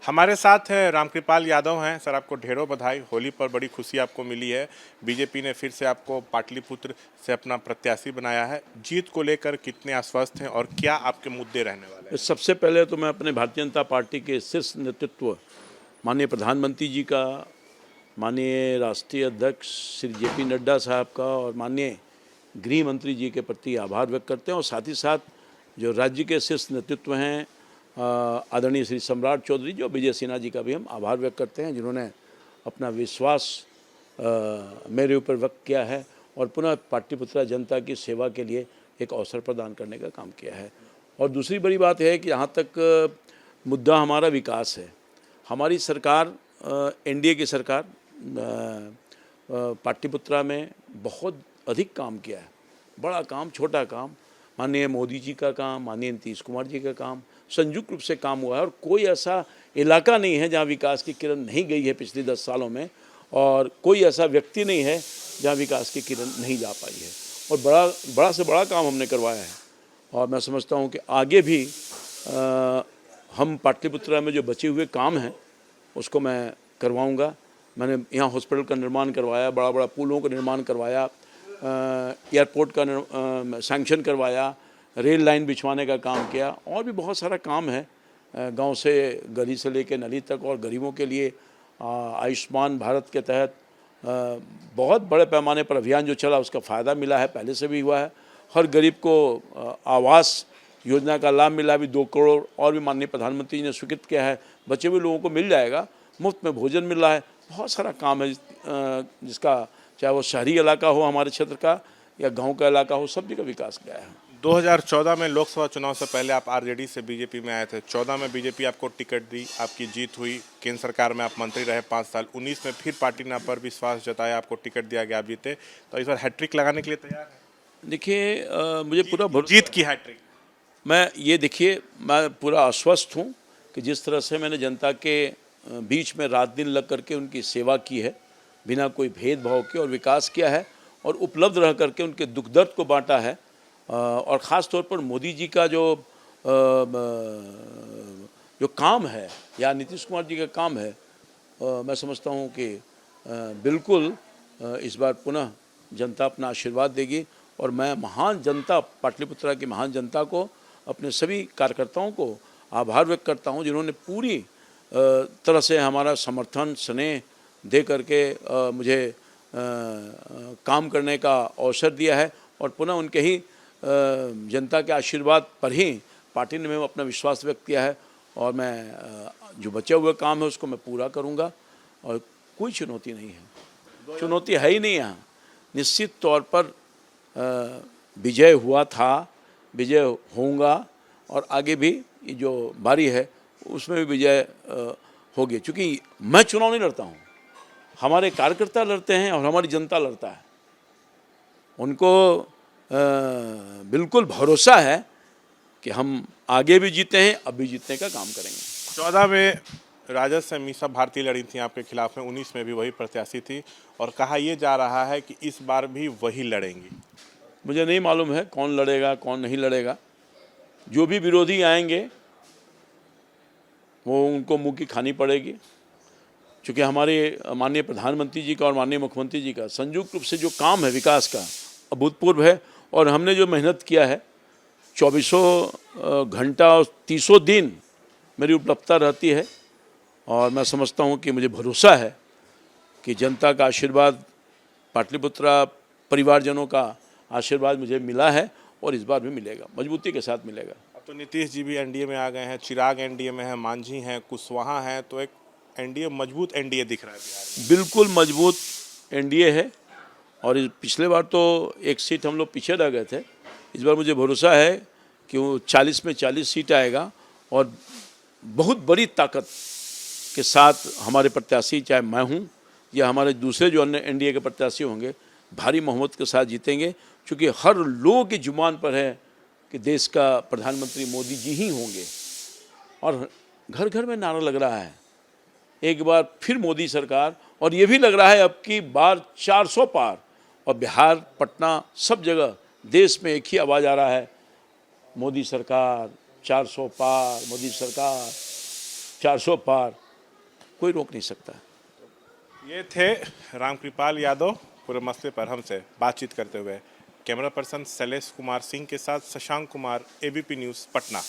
हमारे साथ है रामकृपाल यादव हैं। सर, आपको ढेरों बधाई। होली पर बड़ी खुशी आपको मिली है। बीजेपी ने फिर से आपको पाटलिपुत्र से अपना प्रत्याशी बनाया है। जीत को लेकर कितने आश्वस्त हैं और क्या आपके मुद्दे रहने वाले हैं? सबसे पहले तो मैं अपने भारतीय जनता पार्टी के शीर्ष नेतृत्व माननीय प्रधानमंत्री जी का, माननीय राष्ट्रीय अध्यक्ष श्री जेपी नड्डा साहब का और माननीय गृह मंत्री जी के प्रति आभार व्यक्त करते हैं। और साथ ही साथ जो राज्य के शीर्ष नेतृत्व हैं आदरणीय श्री सम्राट चौधरी जी और विजय सिन्हा जी का भी हम आभार व्यक्त करते हैं, जिन्होंने अपना विश्वास मेरे ऊपर व्यक्त किया है और पुनः पाटलिपुत्रा जनता की सेवा के लिए एक अवसर प्रदान करने का काम किया है। और दूसरी बड़ी बात है कि यहाँ तक मुद्दा हमारा विकास है। हमारी सरकार एनडीए की सरकार पाटलिपुत्रा में बहुत अधिक काम किया है, बड़ा काम, छोटा काम, माननीय मोदी जी का काम, माननीय नीतीश कुमार जी का काम, संयुक्त रूप से काम हुआ है। और कोई ऐसा इलाका नहीं है जहाँ विकास की किरण नहीं गई है पिछले 10 सालों में, और कोई ऐसा व्यक्ति नहीं है जहाँ विकास की किरण नहीं जा पाई है। और बड़ा से बड़ा काम हमने करवाया है और मैं समझता हूँ कि आगे भी हम पाटलिपुत्रा में जो बचे हुए काम हैं उसको मैं करवाऊँगा। मैंने यहाँ हॉस्पिटल का निर्माण करवाया, बड़ा बड़ा पुलों का निर्माण करवाया, एयरपोर्ट का सैंक्शन करवाया, रेल लाइन बिछवाने का काम किया, और भी बहुत सारा काम है। गांव से गली से लेकर नली तक, और गरीबों के लिए आयुष्मान भारत के तहत बहुत बड़े पैमाने पर अभियान जो चला उसका फ़ायदा मिला है, पहले से भी हुआ है। हर गरीब को आवास योजना का लाभ मिला, भी 2 करोड़ और भी माननीय प्रधानमंत्री जी ने स्वीकृत किया है, बचे हुए लोगों को मिल जाएगा, मुफ्त में भोजन मिल रहा है। बहुत सारा काम है जिसका, चाहे वो शहरी इलाका हो हमारे क्षेत्र का या गांव का इलाका हो, सब जगह विकास किया है। 2014 में लोकसभा चुनाव से पहले आप आरजेडी से बीजेपी में आए थे। 14 में बीजेपी आपको टिकट दी, आपकी जीत हुई, केंद्र सरकार में आप मंत्री रहे 5 साल। 19 में फिर पार्टी ने आप पर विश्वास जताया, आपको टिकट दिया गया, आप जीते। तो इस बार हैट्रिक लगाने के लिए तैयार है? देखिए, मुझे पूरा जीत की हैट्रिक। मैं पूरा आश्वस्त हूँ कि जिस तरह से मैंने जनता के बीच में रात दिन लग करके उनकी सेवा की है, बिना कोई भेदभाव के, और विकास किया है और उपलब्ध रह करके उनके दुख दर्द को बांटा है। और ख़ास तौर पर मोदी जी का जो काम है या नीतीश कुमार जी का काम है, मैं समझता हूँ कि बिल्कुल इस बार पुनः जनता अपना आशीर्वाद देगी। और मैं महान जनता, पाटलिपुत्रा की महान जनता को, अपने सभी कार्यकर्ताओं को आभार व्यक्त करता हूँ, जिन्होंने पूरी तरह से हमारा समर्थन, स्नेह दे करके मुझे काम करने का अवसर दिया है। और पुनः उनके ही जनता के आशीर्वाद पर ही पार्टी ने में अपना विश्वास व्यक्त किया है। और मैं जो बचे हुए काम है उसको मैं पूरा करूंगा, और कोई चुनौती नहीं है, चुनौती है ही नहीं यहाँ। निश्चित तौर पर विजय हुआ था, विजय होऊंगा, और आगे भी ये जो बारी है उसमें भी विजय होगी। क्योंकि मैं चुनाव नहीं लड़ता हूँ, हमारे कार्यकर्ता लड़ते हैं और हमारी जनता लड़ता है। उनको बिल्कुल भरोसा है कि हम आगे भी जीते हैं, अब भी जीतने का काम करेंगे। 14 में राजद से मीसा भारती लड़ी थी आपके खिलाफ में, 19 में भी वही प्रत्याशी थी, और कहा यह जा रहा है कि इस बार भी वही लड़ेंगी। मुझे नहीं मालूम है कौन लड़ेगा कौन नहीं लड़ेगा। जो भी विरोधी आएंगे वो उनको मुंह की खानी पड़ेगी, क्योंकि हमारे माननीय प्रधानमंत्री जी का और माननीय मुख्यमंत्री जी का संयुक्त रूप से जो काम है विकास का, अभूतपूर्व है। और हमने जो मेहनत किया है, 24 घंटा और 30 दिन मेरी उपलब्धता रहती है, और मैं समझता हूँ कि मुझे भरोसा है कि जनता का आशीर्वाद, पाटलिपुत्रा परिवारजनों का आशीर्वाद मुझे मिला है और इस बार भी मिलेगा, मजबूती के साथ मिलेगा। अब तो नीतीश जी भी एनडीए में आ गए हैं, चिराग एनडीए में है, मांझी हैं, कुशवाहा हैं, तो एक एनडीए, मजबूत एनडीए दिख रहा है बिहार में। बिल्कुल मजबूत एनडीए है। और पिछले बार तो एक सीट हम लोग पीछे रह गए थे, इस बार मुझे भरोसा है कि वो 40 में 40 सीट आएगा, और बहुत बड़ी ताकत के साथ हमारे प्रत्याशी, चाहे मैं हूँ या हमारे दूसरे जो अन्य एनडीए के प्रत्याशी होंगे, भारी बहुमत के साथ जीतेंगे। क्योंकि हर लोगों की जुबान पर है कि देश का प्रधानमंत्री मोदी जी ही होंगे, और घर घर में नारा लग रहा है एक बार फिर मोदी सरकार। और ये भी लग रहा है अब की बार 400 पार, और बिहार, पटना, सब जगह देश में एक ही आवाज़ आ रहा है, मोदी सरकार 400 पार, मोदी सरकार 400 पार, कोई रोक नहीं सकता। ये थे रामकृपाल यादव पूरे मसले पर हमसे बातचीत करते हुए। कैमरा पर्सन शैलेश कुमार सिंह के साथ शशांक कुमार, एबीपी न्यूज़, पटना।